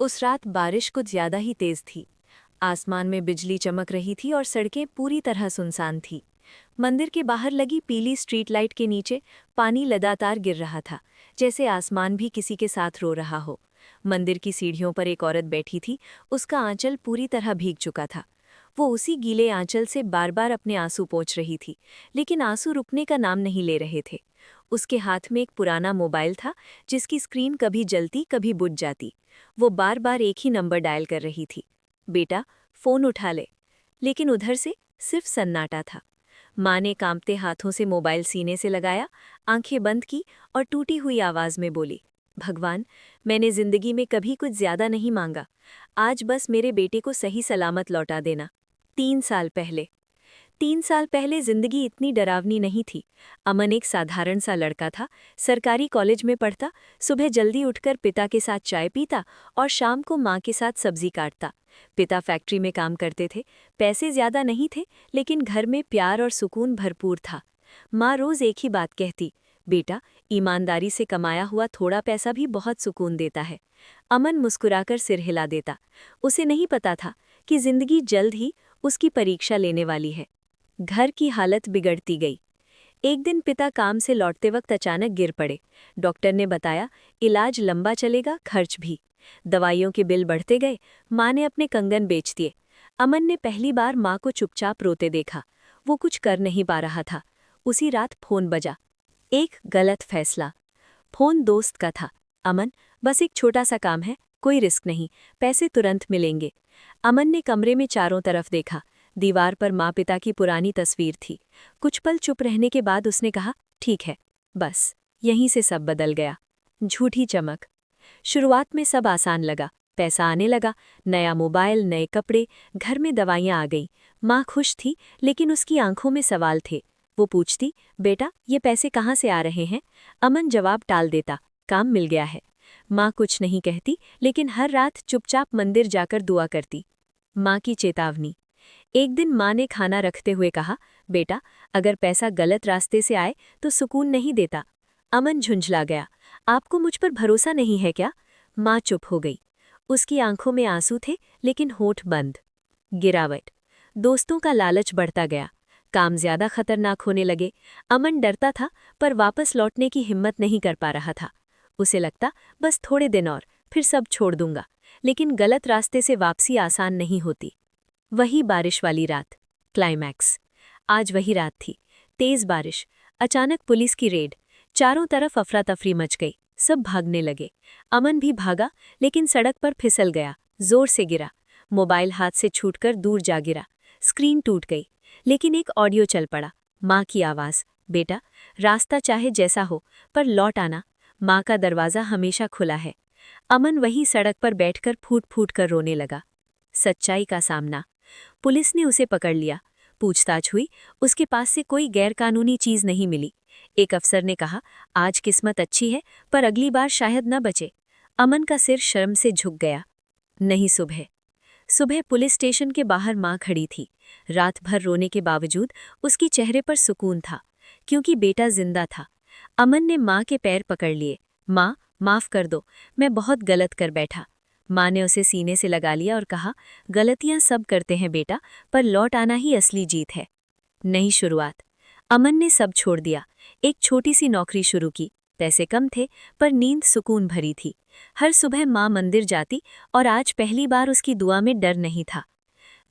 उस रात बारिश कुछ ज्यादा ही तेज थी। आसमान में बिजली चमक रही थी और सड़कें पूरी तरह सुनसान थी। मंदिर के बाहर लगी पीली स्ट्रीट लाइट के नीचे पानी लगातार गिर रहा था, जैसे आसमान भी किसी के साथ रो रहा हो। मंदिर की सीढ़ियों पर एक औरत बैठी थी, उसका आंचल पूरी तरह भीग चुका था। वो उसी गीले आंचल से बार बार अपने आंसू पोंछ रही थी, लेकिन आंसू रुकने का नाम नहीं ले रहे थे। उसके हाथ में एक पुराना मोबाइल था, जिसकी स्क्रीन कभी जलती कभी बुझ जाती। वो बार बार एक ही नंबर डायल कर रही थी, बेटा फोन उठा ले। लेकिन उधर से सिर्फ सन्नाटा था। माँ ने कांपते हाथों से मोबाइल सीने से लगाया, आंखें बंद की और टूटी हुई आवाज में बोली, भगवान, मैंने जिंदगी में कभी कुछ ज्यादा नहीं मांगा, आज बस मेरे बेटे को सही सलामत लौटा देना। 3 साल पहले 3 साल पहले जिंदगी इतनी डरावनी नहीं थी। अमन एक साधारण सा लड़का था, सरकारी कॉलेज में पढ़ता, सुबह जल्दी उठकर पिता के साथ चाय पीता और शाम को माँ के साथ सब्जी काटता। पिता फैक्ट्री में काम करते थे, पैसे ज्यादा नहीं थे, लेकिन घर में प्यार और सुकून भरपूर था। माँ रोज एक ही बात कहती, बेटा, ईमानदारी से कमाया हुआ थोड़ा पैसा भी बहुत सुकून देता है। अमन मुस्कुराकर सिर हिला देता। उसे नहीं पता था कि जिंदगी जल्द ही उसकी परीक्षा लेने वाली है। घर की हालत बिगड़ती गई। एक दिन पिता काम से लौटते वक्त अचानक गिर पड़े। डॉक्टर ने बताया, इलाज लंबा चलेगा, खर्च भी। दवाइयों के बिल बढ़ते गए। माँ ने अपने कंगन बेच दिए। अमन ने पहली बार माँ को चुपचाप रोते देखा। वो कुछ कर नहीं पा रहा था। उसी रात फोन बजा। एक गलत फैसला। फोन दोस्त का था। अमन, बस एक छोटा सा काम है, कोई रिस्क नहीं, पैसे तुरंत मिलेंगे। अमन ने कमरे में चारों तरफ देखा। दीवार पर माँ पिता की पुरानी तस्वीर थी। कुछ पल चुप रहने के बाद उसने कहा, ठीक है। बस यहीं से सब बदल गया। झूठी चमक। शुरुआत में सब आसान लगा। पैसा आने लगा, नया मोबाइल, नए कपड़े, घर में दवाइयाँ आ गईं। माँ खुश थी, लेकिन उसकी आंखों में सवाल थे। वो पूछती, बेटा, ये पैसे कहाँ से आ रहे हैं? अमन जवाब टाल देता, काम मिल गया है। माँ कुछ नहीं कहती, लेकिन हर रात चुपचाप मंदिर जाकर दुआ करती। माँ की चेतावनी। एक दिन माँ ने खाना रखते हुए कहा, बेटा, अगर पैसा गलत रास्ते से आए तो सुकून नहीं देता। अमन झुंझला गया, आपको मुझ पर भरोसा नहीं है क्या? माँ चुप हो गई। उसकी आंखों में आंसू थे, लेकिन होठ बंद। गिरावट। दोस्तों का लालच बढ़ता गया। काम ज्यादा खतरनाक होने लगे। अमन डरता था, पर वापस लौटने की हिम्मत नहीं कर पा रहा था। उसे लगता, बस थोड़े दिन और, फिर सब छोड़ दूंगा। लेकिन गलत रास्ते से वापसी आसान नहीं होती। वही बारिश वाली रात। क्लाइमैक्स। आज वही रात थी। तेज बारिश, अचानक पुलिस की रेड। चारों तरफ अफरा तफरी मच गई, सब भागने लगे। अमन भी भागा, लेकिन सड़क पर फिसल गया, जोर से गिरा। मोबाइल हाथ से छूटकर दूर जा गिरा। स्क्रीन टूट गई, लेकिन एक ऑडियो चल पड़ा। माँ की आवाज़, बेटा, रास्ता चाहे जैसा हो, पर लौट आना। माँ का दरवाज़ा हमेशा खुला है। अमन वहीं सड़क पर बैठकर फूट फूट कर रोने लगा। सच्चाई का सामना। पुलिस ने उसे पकड़ लिया। पूछताछ हुई, उसके पास से कोई गैरकानूनी चीज नहीं मिली। एक अफसर ने कहा, आज किस्मत अच्छी है, पर अगली बार शायद न बचे। अमन का सिर शर्म से झुक गया। नहीं। सुबह सुबह पुलिस स्टेशन के बाहर माँ खड़ी थी। रात भर रोने के बावजूद उसकी चेहरे पर सुकून था, क्योंकि बेटा जिंदा था। अमन ने माँ के पैर पकड़ लिए। माँ, माफ कर दो, मैं बहुत गलत कर बैठा। माँ ने उसे सीने से लगा लिया और कहा, गलतियां सब करते हैं बेटा, पर लौट आना ही असली जीत है। नई शुरुआत। अमन ने सब छोड़ दिया। एक छोटी सी नौकरी शुरू की। पैसे कम थे, पर नींद सुकून भरी थी। हर सुबह माँ मंदिर जाती, और आज पहली बार उसकी दुआ में डर नहीं था।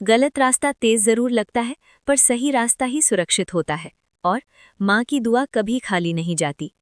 गलत रास्ता तेज जरूर लगता है, पर सही रास्ता ही सुरक्षित होता है। और माँ की दुआ कभी खाली नहीं जाती।